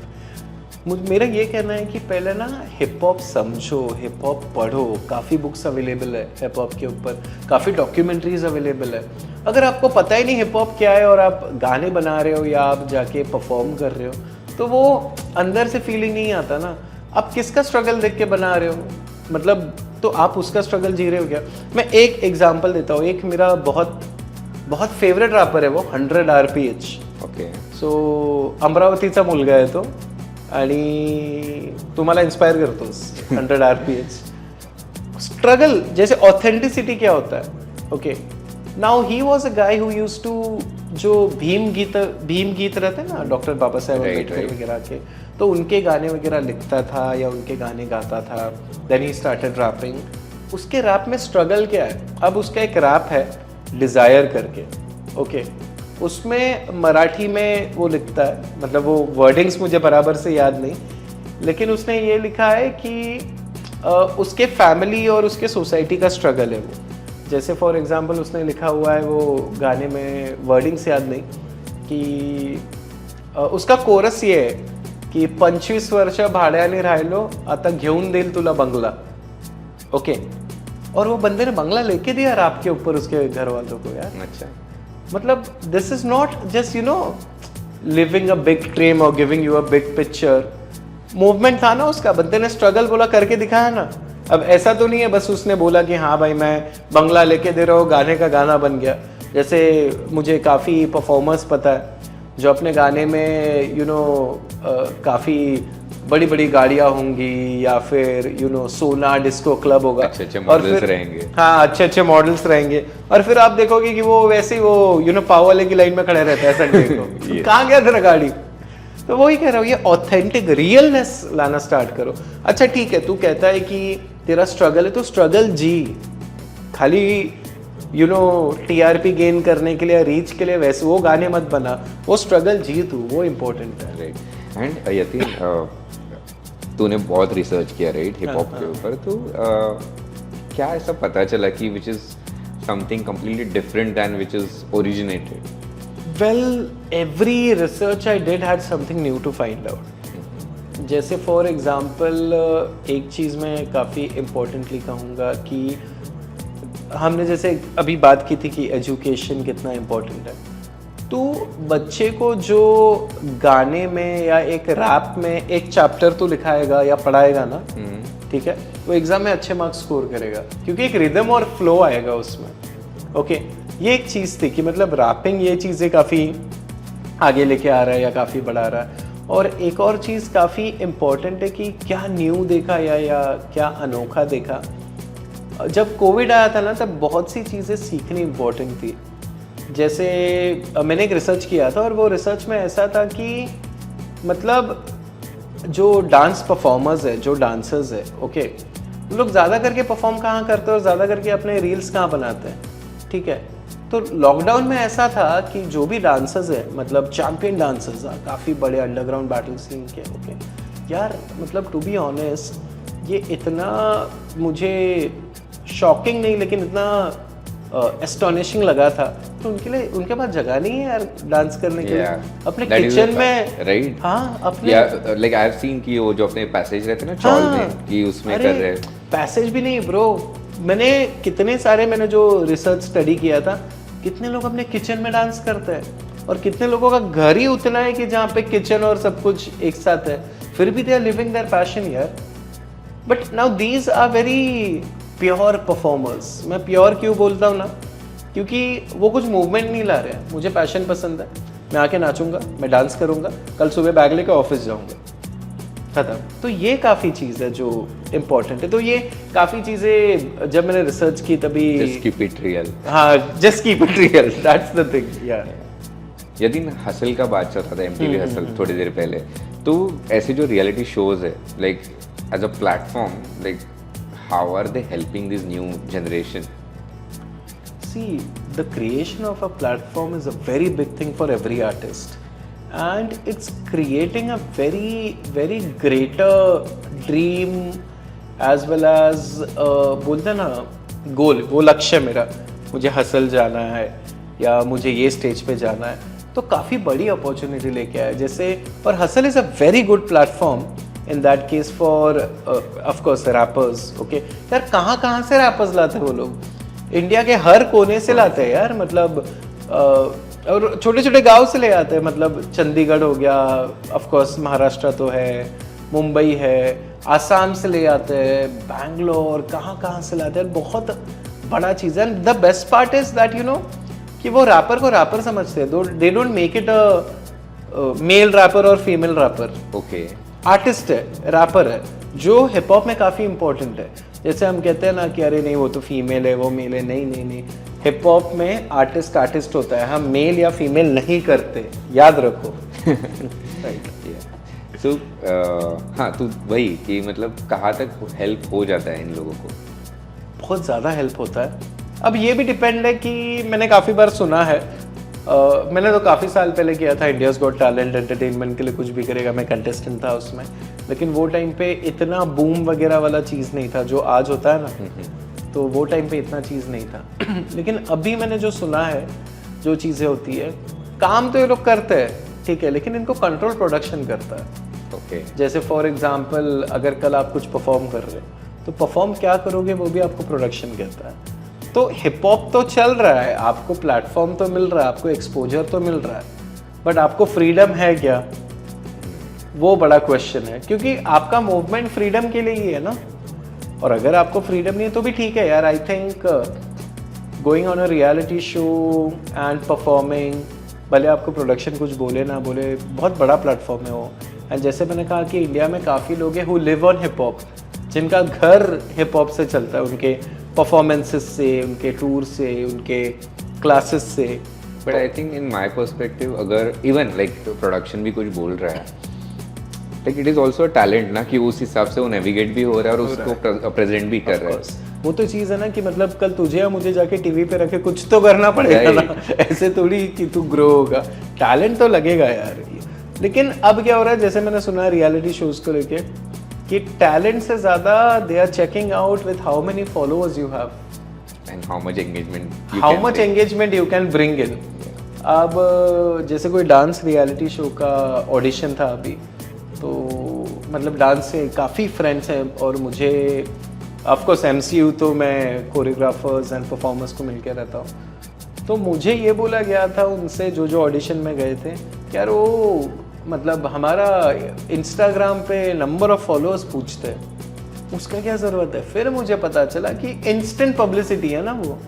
मेरा ये कहना है कि पहले ना हिप हॉप समझो, हिप हॉप पढ़ो, काफ़ी बुक्स अवेलेबल है हिप हॉप के ऊपर, काफ़ी डॉक्यूमेंट्रीज अवेलेबल है। अगर आपको पता ही नहीं हिप हॉप क्या है और आप गाने बना रहे हो या आप जाके परफॉर्म कर रहे हो, तो वो अंदर से फीलिंग नहीं आता ना। आप किसका स्ट्रगल देख के बना रहे हो, मतलब तो आप उसका स्ट्रगल जी रहे हो क्या? मैं एक एग्जांपल देता हूँ, एक मेरा बहुत फेवरेट रैपर है वो 100 RPH। ओके, सो अमरावतीचा मुलगा आहे तो आणि तुम्हाला इन्स्पायर करतोस 100 RPH। स्ट्रगल जैसे ऑथेंटिसिटी क्या होता है, okay, now he was a guy who used to, जो भीम गीत रहते हैं ना, डॉक्टर बाबा साहेब अम्बेडकर वगैरह के, तो उनके गाने वगैरह लिखता था या उनके गाने गाता था। Then he started rapping. उसके रैप में स्ट्रगल क्या है? अब उसका एक रैप है डिजायर करके, ओके, उसमें मराठी में वो लिखता है, मतलब वो वर्डिंग्स मुझे बराबर से याद नहीं, लेकिन उसने ये लिखा है कि उसके फैमिली और उसके सोसाइटी का स्ट्रगल है वो। जैसे फॉर एग्जांपल उसने लिखा हुआ है वो गाने में, वर्डिंग्स याद नहीं, कि उसका कोरस ये है की 25 वर्ष भाड्याने राहिलो आता घेऊन देईल तुला बंगला. ओके, और वो बंदे ने बंगला लेके दिया रैप के ऊपर उसके घर वालों को यार. अच्छा, मतलब this is not just you know living a big dream और giving you a big picture. Movement था ना उसका, बंदे ने स्ट्रगल बोला करके दिखाया ना. अब ऐसा तो नहीं है बस उसने बोला कि हाँ भाई मैं बंगला लेके दे रहा हूँ, गाने का गाना बन गया. जैसे मुझे काफ़ी परफॉर्मर्स पता है जो अपने गाने में यू नो काफ़ी बड़ी बड़ी गाड़ियाँ होंगी या फिर यू नो सोना डिस्को क्लब होगा, अच्छे मॉडल्स रहेंगे. हाँ, अच्छे मॉडल्स रहेंगे, और फिर आप देखोगे कि वो वैसे ही वो यू नो पाव वाले की लाइन में खड़े रहते हैं संडे को. कहाँ गया तेरा गाड़ी? तो वही कह रहा हूँ, ये ऑथेंटिक रियलनेस लाना स्टार्ट करो. अच्छा ठीक है, तू कहता है कि तेरा स्ट्रगल है तो स्ट्रगल जी, खाली यू नो टीआरपी गेन करने के लिए, रीच के लिए वैसे वो गाने मत बना. वो स्ट्रगल जी तू, वो इम्पोर्टेंट है. राइट. एंड यतीन, तूने बहुत रिसर्च किया राइट हिप हॉप के ऊपर, तो क्या ऐसा पता चला कि which is something completely different than which is originated? Well, every research I did had something new to find out. जैसे फॉर एग्जाम्पल एक चीज़ मैं काफ़ी इम्पोर्टेंटली कहूँगा कि हमने जैसे अभी बात की थी कि एजुकेशन कितना इम्पोर्टेंट है. तो बच्चे को जो गाने में या एक रैप में एक चैप्टर तो लिखाएगा या पढ़ाएगा ना, ठीक है, वो एग्जाम में अच्छे मार्क्स स्कोर करेगा क्योंकि एक रिदम और फ्लो आएगा उसमें. ओके, ये एक चीज़ थी कि मतलब रैपिंग ये चीज़ें काफ़ी आगे लेके आ रहा है या काफ़ी बढ़ा रहा है. और एक और चीज़ काफ़ी इम्पोर्टेंट है कि क्या न्यू देखा या क्या अनोखा देखा. जब कोविड आया था ना तब बहुत सी चीज़ें सीखनी इम्पोर्टेंट थी. जैसे मैंने एक रिसर्च किया था और वो रिसर्च में ऐसा था कि मतलब जो डांस परफॉर्मर्स है, जो डांसर्स है, ओके, वो लोग ज़्यादा करके परफॉर्म कहाँ करते हैं और ज़्यादा करके अपने रील्स कहाँ बनाते हैं. ठीक है, तो लॉकडाउन में ऐसा था कि जो भी डांसर्स है, मतलब चैंपियन डांसर्स हैं, काफ़ी बड़े अंडरग्राउंड बैटल सीन के, ओके यार, मतलब टू बी ऑनेस्ट ये इतना मुझे शॉकिंग नहीं लेकिन इतना एस्टोनिशिंग लगा था. तो उनके लिए उनके पास जगह नहीं है यार डांस करने के लिए अपने किचन में. राइट. हाँ, अपने लाइक आई हैव सीन कि वो जो अपने पैसेज रहते हैं ना चॉल में, कि उसमें कर रहे हैं. पैसेज भी नहीं ब्रो, मैंने कितने सारे मैंने जो रिसर्च स्टडी किया था, कितने लोग अपने किचन में डांस करते हैं और कितने लोगों का घर ही उतना है कि जहाँ पे किचन और सब कुछ एक साथ है, फिर भी they are living their passion यार. But now these are very pure performers. मैं प्योर क्यों बोलता हूँ ना, क्योंकि वो कुछ मूवमेंट नहीं ला रहे हैं. मुझे पैशन पसंद है, मैं आके नाचूंगा, मैं डांस करूंगा, कल सुबह बैग लेकर ऑफिस जाऊंगा, खत्म. तो ये काफ़ी चीज़ है जो इम्पोर्टेंट है. तो ये काफ़ी चीज़ें जब मैंने रिसर्च की तभी जस्ट कीप इट रियल. हाँ, just keep it real, that's the thing. यार यदि हसल का बात चल रहा था, MTV हसल थोड़ी देर पहले, तो ऐसे जो रियलिटी शोज है like as a platform, like how are they helping this new generation? See, the creation of a platform is a very big thing for every artist, and it's creating a very greater dream as well as बोलते ना गोल, वो लक्ष्य मेरा, मुझे हसल जाना है या मुझे ये स्टेज पे जाना है, तो काफ़ी बड़ी अपॉर्चुनिटी लेके आया. जैसे और hustle is a very good platform in that case for of course rappers. Okay यार, कहाँ से रैपर्स लाते हैं वो लोग? इंडिया के हर कोने से लाते हैं यार. मतलब और छोटे छोटे गांव से ले आते हैं. मतलब चंडीगढ़ हो गया, ऑफ कोर्स महाराष्ट्र तो है, मुंबई है, आसाम से ले आते हैं, बैंगलोर, कहाँ से लाते हैं. बहुत बड़ा चीज़ है. The best part is that you know कि वो रैपर को रैपर समझते हैं. They don't make it a male rapper और फीमेल रैपर. ओके, आर्टिस्ट है, रैपर है, जो हिप हॉप में काफ़ी इंपॉर्टेंट है. जैसे हम कहते हैं ना कि अरे नहीं वो तो फीमेल है, वो मेल है. नहीं, हिप हॉप में आर्टिस्ट होता है. हम मेल या फीमेल नहीं करते, याद रखो. राइट. सो हाँ, तो वही कि मतलब कहाँ तक हेल्प हो जाता है इन लोगों को? बहुत ज़्यादा हेल्प होता है. अब ये भी डिपेंड है कि मैंने काफ़ी बार सुना है, मैंने तो काफ़ी साल पहले किया था इंडियाज़ गॉट टैलेंट, एंटरटेनमेंट के लिए कुछ भी करेगा, मैं कंटेस्टेंट था उसमें. लेकिन वो टाइम पे इतना बूम वगैरह वाला चीज़ नहीं था जो आज होता है ना. तो वो टाइम पे इतना चीज़ नहीं था लेकिन अभी मैंने जो सुना है जो चीज़ें होती है, काम तो ये लोग करते हैं ठीक है, लेकिन इनको कंट्रोल प्रोडक्शन करता है। ओके जैसे फॉर एग्जांपल अगर कल आप कुछ परफॉर्म कर रहे हो तो परफॉर्म क्या करोगे वो भी आपको प्रोडक्शन कहता है। तो हिप हॉप तो चल रहा है, आपको प्लेटफॉर्म तो मिल रहा है, आपको एक्सपोजर तो मिल रहा है, बट आपको फ्रीडम है क्या, वो बड़ा क्वेश्चन है। क्योंकि आपका मूवमेंट फ्रीडम के लिए ही है ना, और अगर आपको फ्रीडम नहीं है तो भी ठीक है यार। I think going on a reality show and performing, भले आपको प्रोडक्शन कुछ बोले ना बोले, बहुत बड़ा प्लेटफॉर्म है वो। एंड जैसे मैंने कहा कि इंडिया में काफ़ी लोग हैं who live on hip hop, जिनका घर हिप हॉप से चलता है, उनके परफॉर्मेंसेस से, उनके टूर से, उनके क्लासेस से। But I think in my perspective अगर इवन लाइक प्रोडक्शन भी कुछ बोल रहा है, like it is also talent ना, कि उस हिसाब से वो नेविगेट भी हो रहा है और उसको प्रेजेंट भी कर रहा है। वो तो चीज़ है ना कि मतलब कल तुझे या मुझे जाके टीवी पे रखे कुछ तो करना पड़ेगा ना, ऐसे थोड़ी कि तू ग्रो होगा, टैलेंट तो लगेगा यार। लेकिन अब क्या हो रहा है, जैसे मैंने सुना रियलिटी शोज को लेके कि टैलेंट से ज़्यादा they are checking out with how many followers you have and how much engagement you can bring in. अब जैसे कोई डांस रियलिटी शो का ऑडिशन था अभी, तो मतलब डांस से काफ़ी फ्रेंड्स हैं और मुझे ऑफकोर्स MCU तो मैं कोरियोग्राफर्स एंड परफॉर्मर्स को मिलकर रहता हूँ। तो मुझे ये बोला गया था उनसे जो ऑडिशन में गए थे, यार वो मतलब हमारा इंस्टाग्राम पे नंबर ऑफ फॉलोअर्स पूछते हैं, उसका क्या ज़रूरत है। फिर मुझे पता चला कि इंस्टेंट पब्लिसिटी है ना वो,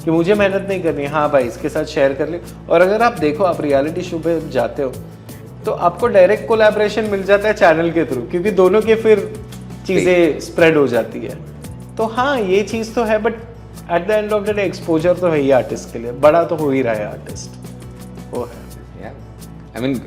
कि मुझे मेहनत नहीं करनी, हाँ भाई इसके साथ शेयर कर ले। और अगर आप देखो, आप रियलिटी शो पे जाते हो तो आपको डायरेक्ट कोलैबोरेशन मिल जाता है चैनल के थ्रू, क्योंकि दोनों के फिर चीज़ें स्प्रेड हो जाती है। तो हाँ ये चीज़ तो है, but at the end of the day exposure तो है ही आर्टिस्ट के लिए, बड़ा तो हो ही रहा है आर्टिस्ट, वो है। I mean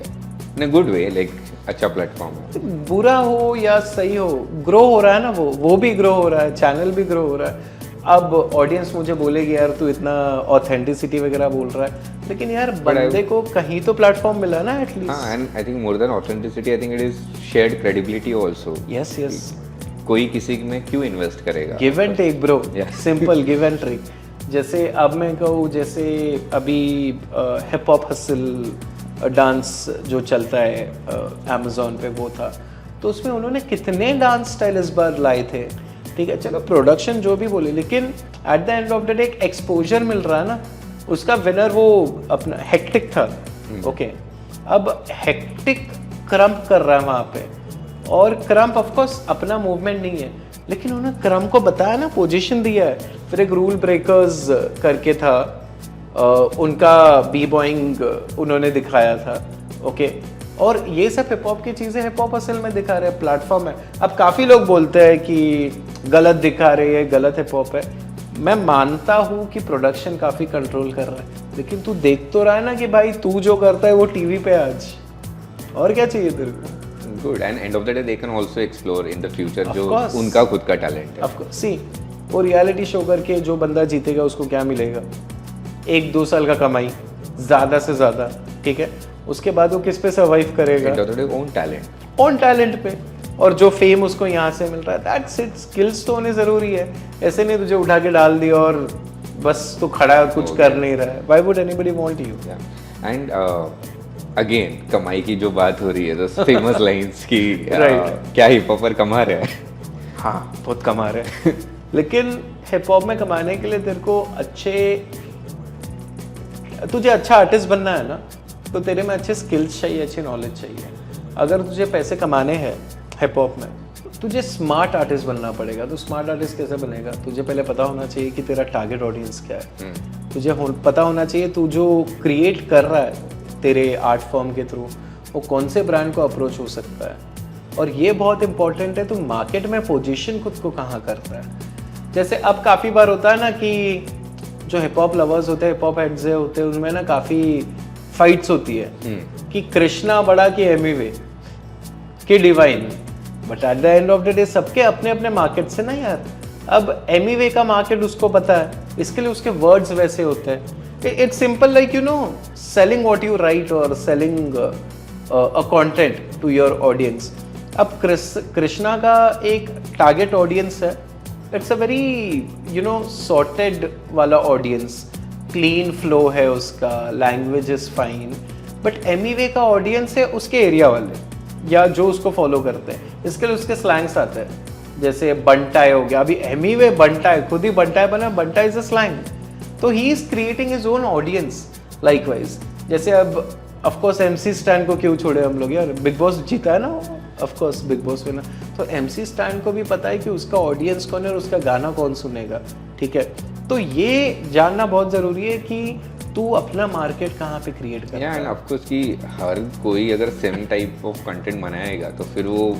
in a good way, like अच्छा प्लेटफॉर्म है। बुरा हो या सही हो, ग्रो हो रहा है ना, वो भी ग्रो हो रहा है, चैनल भी ग्रो हो रहा है। अब ऑडियंस मुझे बोलेगी यार तू इतना ऑथेंटिसिटी वगैरह बोल रहा है, लेकिन यार बंदे को कहीं तो प्लेटफॉर्म मिला ना एटलीस्ट। हाँ, and I think more than authenticity, I think it is shared credibility also. Yes yes, कोई किसी में क्यों इन्वेस्ट करेगा। Give and take bro, simple give and take. जैसे अब मैं कहूँ, जैसे अभी हिप हॉप हसल डांस जो चलता है अमेज़ॉन पे, वो था, तो उसमें उन्होंने कितने डांस स्टाइल इस बार लाए थे। ठीक है, चलो प्रोडक्शन जो भी बोले, लेकिन at the end of the day एक एक्सपोजर मिल रहा है ना। उसका विनर वो अपना हेक्टिक था, ओके। अब हेक्टिक क्रम्प कर रहा है वहाँ पे, और क्रम्प ऑफ कोर्स अपना मूवमेंट नहीं है, लेकिन उन्होंने क्रम्प को बताया ना, पोजीशन दिया है। फिर एक रूल ब्रेकर्स करके था, उनका बी बॉइंग उन्होंने दिखाया था, ओके। और ये सब हिप हॉप की चीज़ें हिप हॉप असल में दिखा रहे हैं, प्लेटफॉर्म है। अब काफ़ी लोग बोलते हैं कि गलत दिखा रहे हैं, गलत हिप हॉप है। मैं मानता हूँ कि प्रोडक्शन काफ़ी कंट्रोल कर रहा है, लेकिन तू देख तो रहा है ना कि भाई तू जो करता है वो टीवी पे आज, और क्या चाहिए तेरे को। Good, and and of the day they can also explore in the future Of जो course. उनका खुद का टैलेंट है। ऑफ कोर्स, सी वो रियलिटी शो करके जो बंदा जीतेगा उसको क्या मिलेगा, 1-2 साल का कमाई ज़्यादा से ज़्यादा, ठीक है। उसके बाद वो किस पे सर्वाइव करेगा, ओन टैलेंट पे। और जो फेम उसको यहाँ से मिल रहा है, दैट्स इट। स्किल्स तो होने ज़रूरी है, ऐसे नहीं तुझे उठा के डाल दिया और बस तू खड़ा है, कुछ कर नहीं रहा है। Why would anybody want you. And again कमाई की जो बात हो रही है, तो फेमस लाइंस की Right. क्या हिप हॉपर कमा रहे हैं। हाँ बहुत कमा रहे हैं लेकिन हिप हॉप में कमाने के लिए तेरे को तुझे अच्छा आर्टिस्ट बनना है ना, तो तेरे में अच्छे स्किल्स चाहिए, अच्छी नॉलेज चाहिए। अगर तुझे पैसे कमाने हैं हिप हॉप में, तो तुझे स्मार्ट आर्टिस्ट बनना पड़ेगा। तो स्मार्ट आर्टिस्ट कैसे बनेगा, तुझे पहले पता होना चाहिए कि तेरा टारगेट ऑडियंस क्या है। तुझे पता होना चाहिए तू जो क्रिएट कर रहा है तेरे आर्ट फॉर्म के थ्रू, वो कौन से ब्रांड को अप्रोच हो सकता है। और ये बहुत इंपॉर्टेंट है, तू मार्केट में पोजीशन खुद को कहाँ करता है। जैसे अब काफ़ी बार होता है ना कि जो हिप हॉप लवर्स होते हैं, हिप हॉप हेड्स होते हैं, उनमें ना काफ़ी फाइट्स होती है कि कृष्णा बड़ा कि एमिवे कि divine. But at the end of the day सबके अपने अपने मार्केट से ना यार। अब एमिवे का मार्केट उसको पता है, इसके लिए उसके वर्ड्स वैसे होते हैं। It's simple like you know selling what you write और selling a content to your audience. अब कृष्णा का एक टारगेट ऑडियंस है इट्स अ वेरी सॉर्टेड वाला ऑडियंस, क्लीन फ्लो है उसका, language is fine, but Emiway का ऑडियंस है उसके एरिया वाले या जो उसको फॉलो करते हैं, इसके लिए उसके स्लैंग्स आते हैं। जैसे बंटाई हो गया, अभी एमीवे बंटाई, खुद ही बंटाई बना, बंटाई इज अ स्लैंग, तो he is creating his own audience likewise. जैसे अब ऑफ कोर्स एमसी स्टैन को क्यों छोड़े हम लोग यार, बिग बॉस जीता है ना, of course big boss winner, तो एमसी स्टैन को भी पता है कि उसका ऑडियंस कौन है और उसका गाना कौन सुनेगा, ठीक है। तो ये जानना बहुत ज़रूरी है कि तू अपना मार्केट कहाँ पे क्रिएट कर रहा है। एंड ऑफ कोर्स कि हर कोई अगर सेम टाइप ऑफ कंटेंट बनाएगा तो फिर वो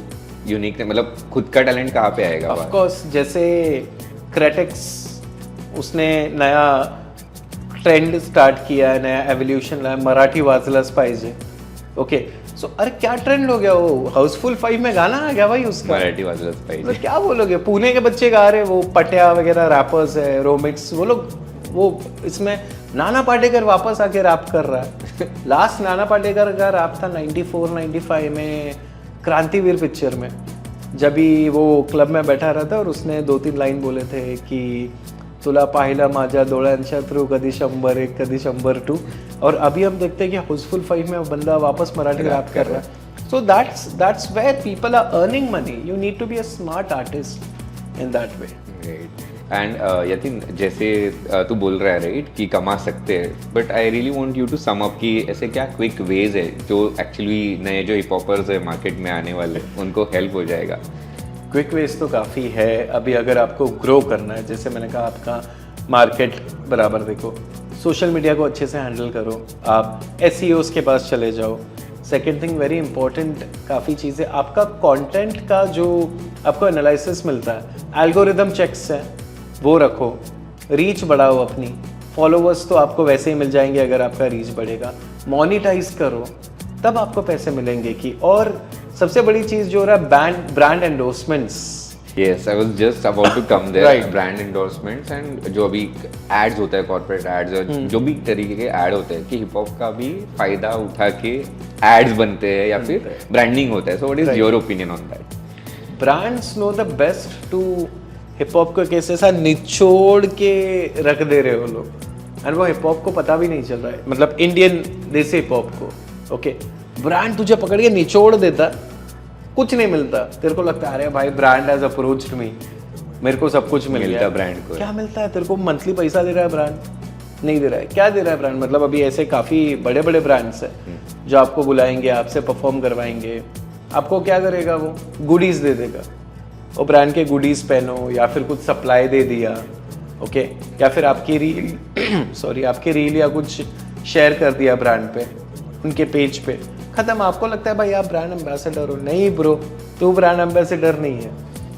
यूनिक, मतलब खुद का टैलेंट कहाँ पे आएगा। ऑफ कोर्स जैसे क्रेटिक्स, उसने नया ट्रेंड स्टार्ट किया है, नया एवोल्यूशन लाया, मराठी वाजलाच पाहिजे, ओके। सो अरे क्या ट्रेंड हो गया, वो हाउसफुल 5 में गाना आ गया भाई उसका, मराठी वाजलाच पाहिजे, मतलब क्या बोलोगे, पुणे के बच्चे गा रहे, वो पटिया वगैरह रैपर्स है, रोमिक्स, वो लोग, वो इसमें नाना पाटेकर वापस आके रैप कर रहा है। लास्ट नाना पाटेकर का रैप था 94-95 में क्रांतिवीर पिक्चर में, जब ही वो क्लब में बैठा रहा था और उसने 2-3 लाइन बोले थे कि तुला पाहिला माझ्या डोळ्यांच्या थ्रू कधी 101 कधी 102, और अभी हम देखते हैं कि हाउसफुल 5 में बंदा वापस मराठी रैप कर रहा है। So that's where people are earning money, you need to be a smart artist in that way. And Yatin, जैसे तू बोल रहा है राइट कि कमा सकते हैं, but I really want you to sum up कि ऐसे क्या क्विक वेज है जो एक्चुअली नए जो हिप हॉपर्स है मार्केट में आने वाले उनको हेल्प हो जाएगा। क्विक वेज तो काफ़ी है। अभी अगर आपको ग्रो करना है, जैसे मैंने कहा आपका मार्केट बराबर देखो, सोशल मीडिया को अच्छे से हैंडल करो, आप SEOs के पास चले जाओ। सेकेंड थिंग वेरी इंपॉर्टेंट, काफ़ी चीज़ें, आपका कंटेंट का जो आपको एनालिसिस मिलता है, एल्गोरिदम चेक्स है वो रखो, रीच बढ़ाओ अपनी, फॉलोवर्स तो आपको वैसे ही मिल जाएंगे अगर आपका रीच बढ़ेगा, मोनिटाइज करो तब आपको पैसे मिलेंगे कि, और सबसे बड़ी चीज़ जो हो रहा है brand endorsements. Yes, I was just about to come there. Right. Brand endorsements and जो अभी एड्स होता है, कॉर्पोरेट एड्स और जो भी तरीके के ऐड होते हैं कि हिप हॉप का भी फायदा उठा के एड्स बनते हैं या फिर ब्रांडिंग होता है। So what is your opinion on that? Brands know the best too, hip hop को कैसे ऐसा निचोड़ के रख दे रहे हो लोग, एंड वो हिप हॉप को पता भी नहीं चल रहा है, मतलब इंडियन देसी हिप हॉप को, ओके। ब्रांड तुझे पकड़ के निचोड़ देता, कुछ नहीं मिलता, तेरे को लगता है अरे भाई ब्रांड हैज अप्रोच्ड मी, मेरे को सब कुछ मिल गया। ब्रांड को क्या मिलता है तेरे को? मंथली पैसा दे रहा है ब्रांड? नहीं दे रहा है। क्या दे रहा है ब्रांड? मतलब अभी ऐसे काफ़ी बड़े बड़े ब्रांड्स हैं जो आपको बुलाएंगे, आपसे परफॉर्म करवाएंगे, आपको क्या करेगा वो? गुडीज़ दे देगा, वो ब्रांड के गुडीज़ पहनो या फिर कुछ सप्लाई दे दिया, ओके, या फिर आपकी रील सॉरी आपकी रील या कुछ शेयर कर दिया ब्रांड पे, उनके पेज पे, खत्म। आपको लगता है भाई आप ब्रांड एम्बेसडर हो। नहीं ब्रो, तू ब्रांड एम्बेसडर नहीं है।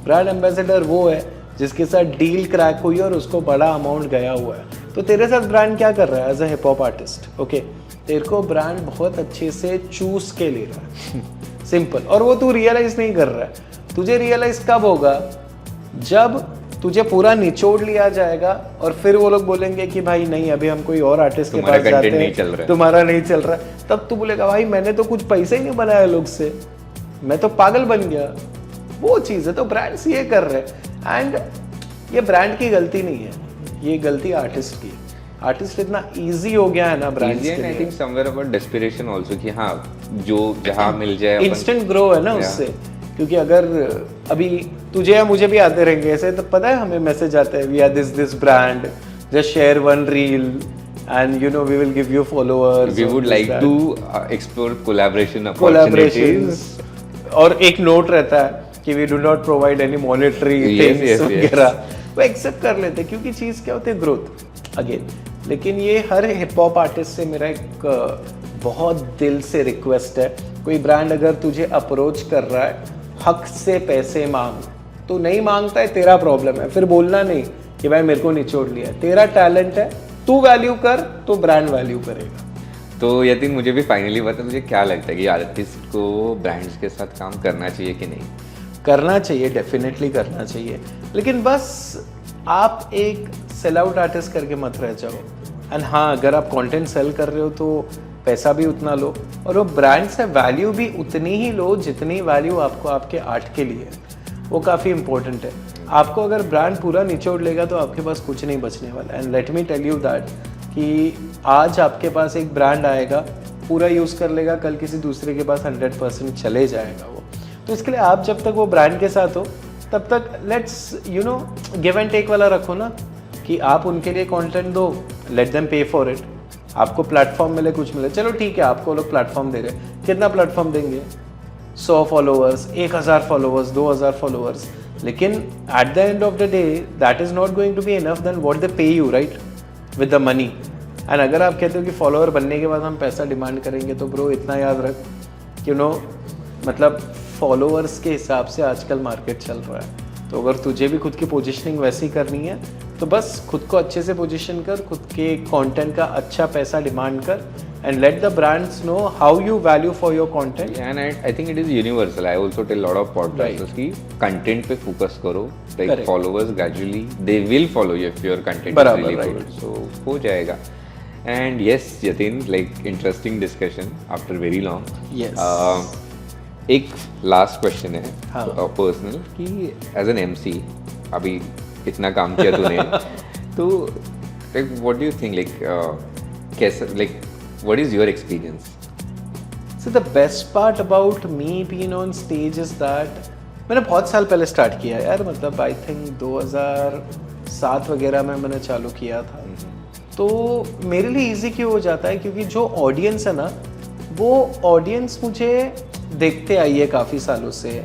ब्रांड एम्बेसडर वो है जिसके साथ डील क्रैक हुई और उसको बड़ा अमाउंट गया हुआ है। तो तेरे साथ ब्रांड क्या कर रहा है as a hip hop artist, okay, तेरे को ब्रांड बहुत अच्छे से चूज के ले रहा है, सिंपल। और वो तू रियलाइज नहीं कर रहा है। तुझे रियलाइज कब होगा? जब तुझे पूरा निचोड़ लिया जाएगा और फिर वो लोग बोलेंगे कि भाई नहीं, अभी हम कोई और आर्टिस्ट के पास जाते हैं, तुम्हारा नहीं चल रहा है। तब तू बोलेगा भाई मैंने तो कुछ पैसे ही नहीं बनाया लोग से, मैं तो पागल बन गया। वो चीज़ है। तो ब्रांड्स ये कर रहे हैं, एंड ये ब्रांड की गलती नहीं है, ये गलती आर्टिस्ट की। आर्टिस्ट इतना इजी हो गया है ना ब्रांड्स के लिए। I think somewhere about desperation also कि हाँ जो जहाँ मिल जाए, इंस्टेंट ग्रो है ना उससे। क्योंकि अगर अभी तुझे या मुझे भी आते रहेंगे ऐसे, तो पता है हमें मैसेज आते हैं, we are this brand, just share one reel and you know we will give you followers, we would like to explore collaboration opportunities. और एक नोट रहता है कि we do not provide any monetary things वगैरह, वो एक्सेप्ट कर लेते हैं क्योंकि चीज़ क्या होती है, ग्रोथ अगेन। लेकिन ये हर हिप हॉप आर्टिस्ट से मेरा एक बहुत दिल से रिक्वेस्ट है, कोई ब्रांड अगर तुझे अप्रोच कर रहा है, हक से पैसे मांग। तो नहीं मांगता है, तेरा प्रॉब्लम है, फिर बोलना नहीं कि भाई मेरे को निचोड़ लिया। तेरा टैलेंट है, तू वैल्यू कर तो ब्रांड वैल्यू करेगा। तो यतिन मुझे भी फाइनली बता, तुझे क्या लगता है कि आर्टिस्ट को ब्रांड्स के साथ काम करना चाहिए कि नहीं? करना चाहिए, डेफिनेटली करना चाहिए, लेकिन बस आप एक सेल आउट आर्टिस्ट करके मत रह जाओ। एंड हाँ, अगर आप कंटेंट सेल कर रहे हो तो पैसा भी उतना लो, और वो ब्रांड से वैल्यू भी उतनी ही लो जितनी वैल्यू आपको आपके आर्ट के लिए है। वो काफ़ी इंपॉर्टेंट है। आपको अगर ब्रांड पूरा निचोड़ लेगा तो आपके पास कुछ नहीं बचने वाला। And let me tell you that कि आज आपके पास एक ब्रांड आएगा, पूरा यूज़ कर लेगा, कल किसी दूसरे के पास 100% चले जाएगा वो। तो इसके लिए आप जब तक वो ब्रांड के साथ हो तब तक लेट्स गिव एंड टेक वाला रखो ना, कि आप उनके लिए कंटेंट दो, लेट देम पे फॉर इट। आपको प्लेटफॉर्म मिले, कुछ मिले, चलो ठीक है, आपको लोग प्लेटफॉर्म दे रहे हैं, कितना प्लेटफॉर्म देंगे? 100 फॉलोअर्स, 1000 फॉलोअर्स, 2000 फॉलोअर्स, लेकिन at the end of the day that is not going to be enough then what they pay you, right, with the money. And अगर आप कहते हो कि फॉलोअर बनने के बाद हम पैसा डिमांड करेंगे, तो ब्रो इतना याद रख कि मतलब फॉलोअर्स के हिसाब से आजकल मार्केट चल रहा है। तो अगर तुझे भी खुद की पोजीशनिंग वैसी करनी है तो बस खुद को अच्छे से पोजीशन कर, खुद के कंटेंट का अच्छा पैसा डिमांड कर, and let the brands know how you value for your content. And I think it is universal. I also tell a lot of podcasters कि content पे focus करो, like Correct. followers gradually they will follow you if your content बराबर, is really right. good. So हो जाएगा. And yes, Yatin, like interesting discussion after very long. Yes. एक लास्ट क्वेश्चन है हाँ. पर्सनल कि एज एन MC अभी इतना काम किया तूने तो like what do you think like कैसा like what is your experience? So the best part about me being on stage is that मैंने बहुत साल पहले स्टार्ट किया यार, मतलब आई थिंक 2007 वगैरह में मैंने चालू किया था। तो मेरे लिए इजी क्यों हो जाता है, क्योंकि जो ऑडियंस है ना, वो ऑडियंस मुझे देखते आई है काफ़ी सालों से,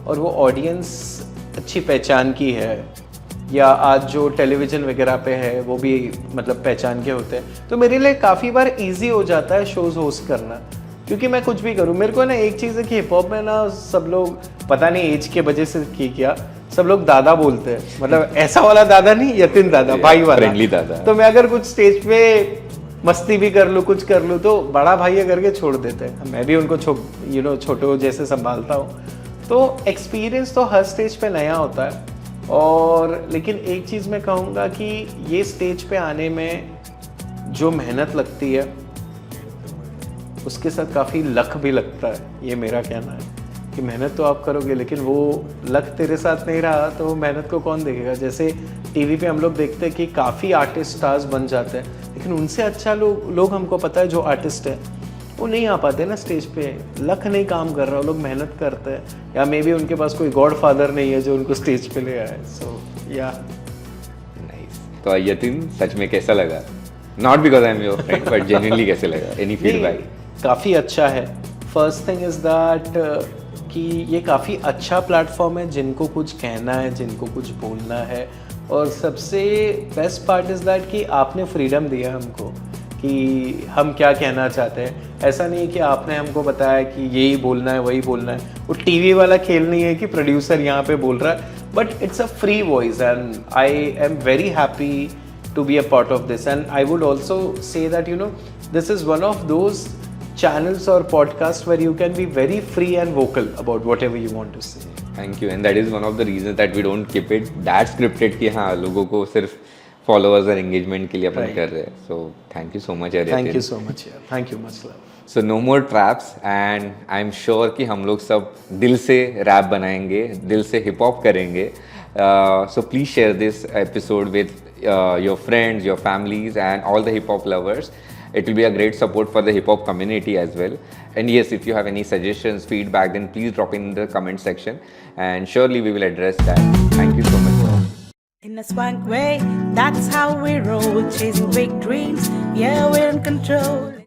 और वो ऑडियंस अच्छी पहचान की है, या आज जो टेलीविज़न वगैरह पे है वो भी मतलब पहचान के होते हैं। तो मेरे लिए काफ़ी बार इजी हो जाता है शोज़ होस्ट करना, क्योंकि मैं कुछ भी करूँ। मेरे को ना एक चीज़ है कि हिप हॉप में ना सब लोग पता नहीं एज के वजह से की क्या, सब लोग दादा बोलते हैं, मतलब ऐसा वाला दादा नहीं, यतिन दादा, भाई वाला, फ्रेंडली दादा। तो मैं अगर कुछ स्टेज पे मस्ती भी कर लूँ, कुछ कर लूँ, तो बड़ा भाई है करके छोड़ देते हैं। मैं भी उनको छोटो जैसे संभालता हूँ। तो एक्सपीरियंस तो हर स्टेज पे नया होता है, और लेकिन एक चीज़ मैं कहूँगा कि ये स्टेज पे आने में जो मेहनत लगती है उसके साथ काफ़ी लक भी लगता है। ये मेरा कहना है कि मेहनत तो आप करोगे, लेकिन वो लक तेरे साथ नहीं रहा तो वो मेहनत को कौन देखेगा। जैसे टीवी पे हम लोग देखते हैं कि काफ़ी आर्टिस्ट स्टार्स बन जाते हैं, लेकिन उनसे अच्छा लोग हमको पता है जो आर्टिस्ट है वो नहीं आ पाते ना स्टेज पे, लक नहीं काम कर रहा, वो लोग मेहनत करते हैं, या मे बी उनके पास कोई गॉड फादर नहीं है जो उनको स्टेज पे ले आए। सो या नाइस। तो यतिन सच में कैसा लगा? Not because I am your friend but genuinely कैसे लगा? Any feedback? काफ़ी अच्छा है। फर्स्ट थिंग इज़ दैट कि ये काफ़ी अच्छा प्लेटफॉर्म है, जिनको कुछ कहना है, जिनको कुछ बोलना है, और सबसे बेस्ट पार्ट इज़ दैट कि आपने फ्रीडम दिया हमको कि हम क्या कहना चाहते हैं। ऐसा नहीं है कि आपने हमको बताया कि यही बोलना है, वही बोलना है। वो टीवी वाला खेल नहीं है कि प्रोड्यूसर यहाँ पे बोल रहा है, but it's a free voice, and I am very happy to be a part of this. And I would also say that this is one of those channels or podcasts where you can be very free and vocal about whatever you want to say. Thank you, and that is one of the reasons that we don't keep it that scripted कि हाँ लोगों को सिर्फ followers और engagement के लिए अपन Right. कर रहे हैं. So thank you so much Yatin. Thank you so much. Yeah. Thank you much love. So no more traps, and I'm sure कि हम लोग सब दिल से रैप बनाएंगे, दिल से हिप हॉप करेंगे. So please share this episode with your friends, your families, and all the hip hop lovers. It will be a great support for the hip hop community as well. And yes, if you have any suggestions, feedback, then please drop in the comment section, and surely we will address that. Thank you so much. In a swank way, that's how we roll, chasing big dreams. Yeah, we're in control.